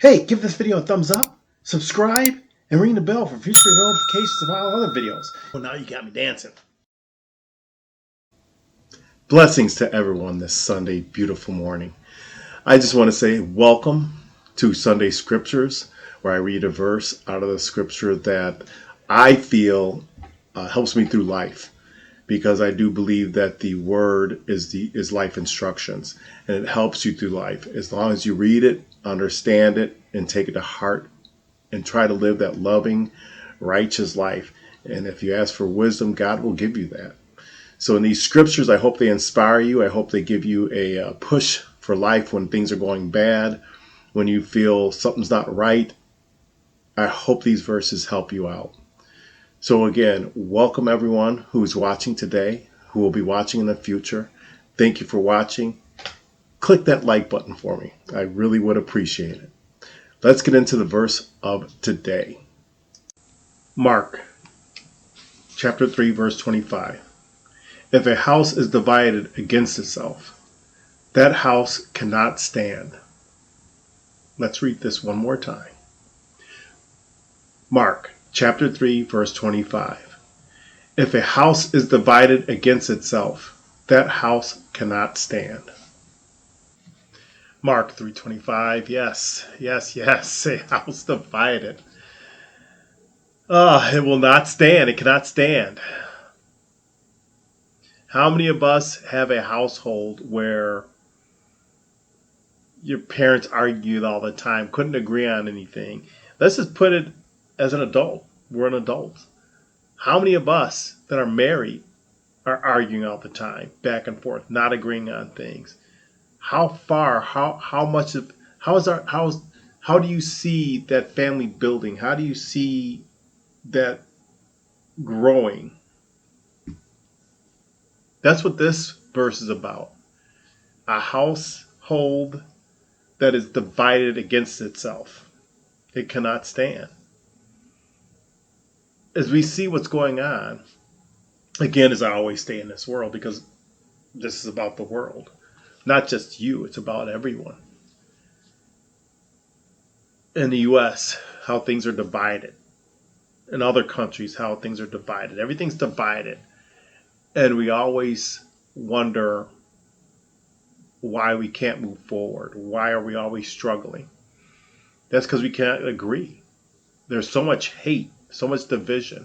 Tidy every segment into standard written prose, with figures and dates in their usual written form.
Hey, give this video a thumbs up, subscribe, and ring the bell for future notifications of all other videos. Well, now you got me dancing. Blessings to everyone this Sunday, beautiful morning. I just want to say welcome to Sunday Scriptures, where I read a verse out of the scripture that I feel helps me through life. Because I do believe that the word is life instructions, and it helps you through life as long as you read it, understand it, and take it to heart, and try to live that loving, righteous life. And if you ask for wisdom, God will give you that. So in these scriptures, I hope they inspire you. I hope they give you a push for life when things are going bad, when you feel something's not right. I hope these verses help you out. So again, welcome everyone who's watching today, who will be watching in the future. Thank you for watching. Click that like button for me. I really would appreciate it. Let's get into the verse of today. Mark chapter 3, verse 25. If a house is divided against itself, that house cannot stand. Let's read this one more time. Mark chapter 3, verse 25. If a house is divided against itself, that house cannot stand. Mark 3:25. Yes. A house divided. It will not stand. It cannot stand. How many of us have a household where your parents argued all the time, couldn't agree on anything? Let's just put it as an adult. We're an adult. How many of us that are married are arguing all the time, back and forth, not agreeing on things? How far, how much of, how do you see that family building? How do you see that growing? That's what this verse is about. A household that is divided against itself. It cannot stand. As we see what's going on, again, as I always stay in this world, because this is about the world. Not just you, it's about everyone. In the U.S., how things are divided. In other countries, how things are divided. Everything's divided. And we always wonder why we can't move forward. Why are we always struggling? That's because we can't agree. There's so much hate, so much division.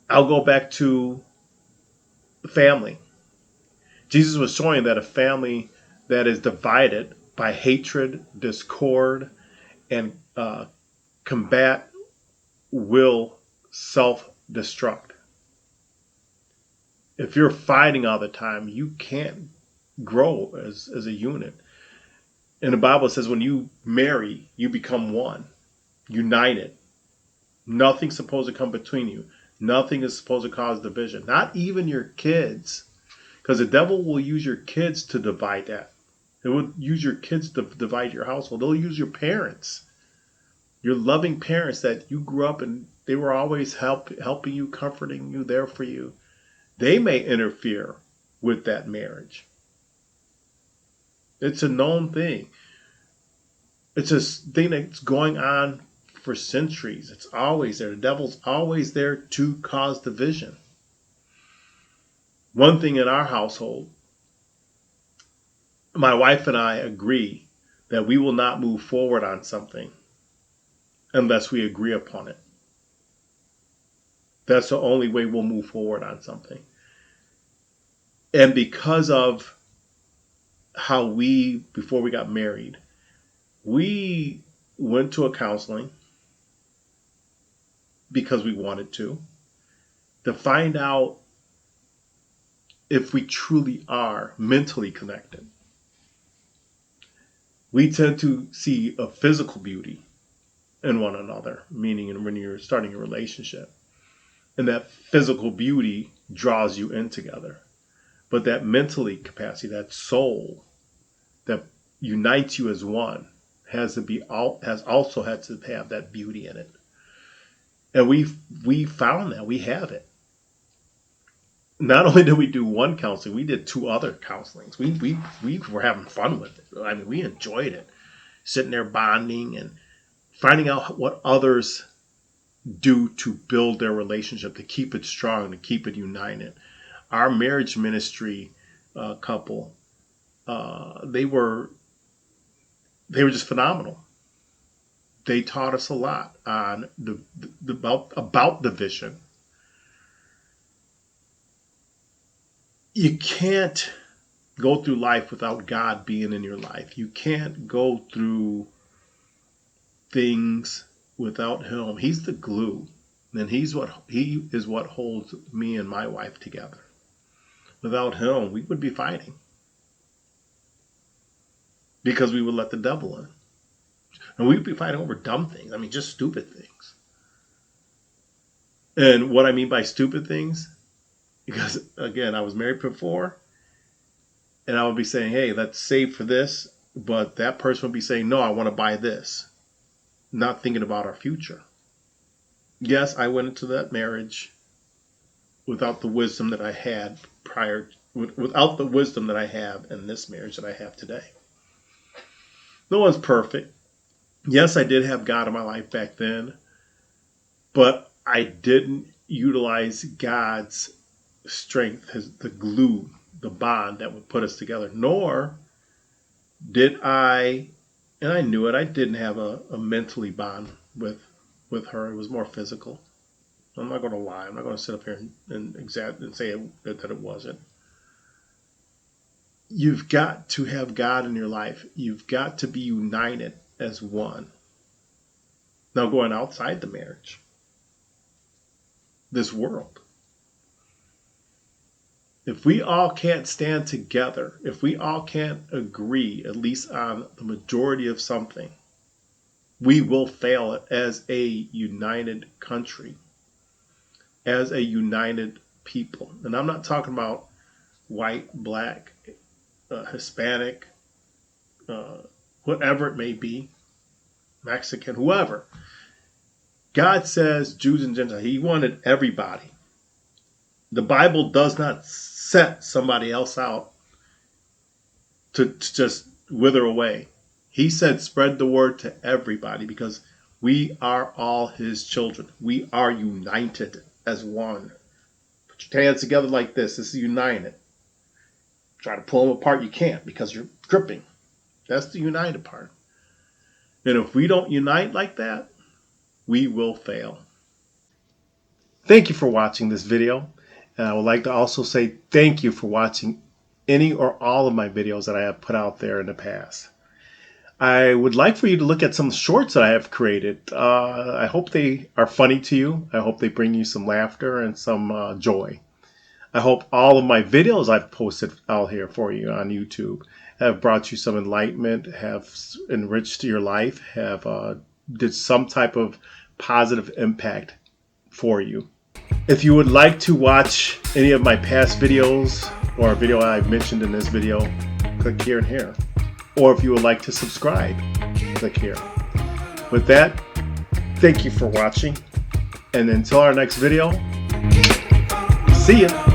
I'll go back to family. Jesus was showing that a family that is divided by hatred, discord, and combat will self-destruct. If you're fighting all the time, you can't grow as a unit. And the Bible says when you marry, you become one, united. Nothing's supposed to come between you. Nothing is supposed to cause division. Not even your kids. Because the devil will use your kids to divide that. It will use your kids to divide your household. They'll use your parents. Your loving parents that you grew up and they were always helping you, comforting you, there for you. They may interfere with that marriage. It's a known thing. It's a thing that's going on for centuries. It's always there. The devil's always there to cause division. One thing in our household, my wife and I agree that we will not move forward on something unless we agree upon it. That's the only way we'll move forward on something. And because of how before we got married, we went to a counseling because we wanted to find out if we truly are mentally connected. We tend to see a physical beauty in one another, meaning when you're starting a relationship. And that physical beauty draws you in together. But that mentally capacity, that soul that unites you as one, has also had to have that beauty in it. And we found that. We have it. Not only did we do one counseling, we did 2 other counselings. We were having fun with it. I mean, we enjoyed it. sitting there bonding and finding out what others do to build their relationship, to keep it strong, to keep it united. Our marriage ministry couple, they were just phenomenal. They taught us a lot on about the vision. You can't go through life without God being in your life. You can't go through things without Him. He's the glue, and He is what holds me and my wife together. Without Him, we would be fighting because we would let the devil in, and we'd be fighting over dumb things. I mean, just stupid things. And what I mean by stupid things, because again, I was married before, and I would be saying, "Hey, let's save for this," but that person would be saying, "No, I want to buy this," not thinking about our future. Yes, I went into that marriage without the wisdom that I had without the wisdom that I have in this marriage that I have today. No one's perfect. Yes, I did have God in my life back then, but I didn't utilize God's strength, the glue, the bond that would put us together. Nor did I, and I knew it, I didn't have a mentally bond with her. It was more physical. I'm not going to lie. I'm not going to sit up here and say that it wasn't. You've got to have God in your life. You've got to be united as one. Now, going outside the marriage, this world, if we all can't stand together, if we all can't agree at least on the majority of something, we will fail it as a united country, as a united people. And I'm not talking about white, black, Hispanic, whatever it may be, Mexican, whoever. God says Jews and Gentiles. He wanted everybody. The Bible does not set somebody else out to just wither away. He said spread the word to everybody because we are all His children. We are united as one. Put your hands together like this. This is united. Try to pull them apart. You can't because you're gripping. That's the united part. And if we don't unite like that, we will fail. Thank you for watching this video. And I would like to also say thank you for watching any or all of my videos that I have put out there in the past. I would like for you to look at some shorts that I have created. I hope they are funny to you. I hope they bring you some laughter and some joy. I hope all of my videos I've posted out here for you on YouTube have brought you some enlightenment, have enriched your life, have did some type of positive impact for you. If you would like to watch any of my past videos or a video I've mentioned in this video, click here and here. Or if you would like to subscribe, click here. With that, thank you for watching. And until our next video, see ya.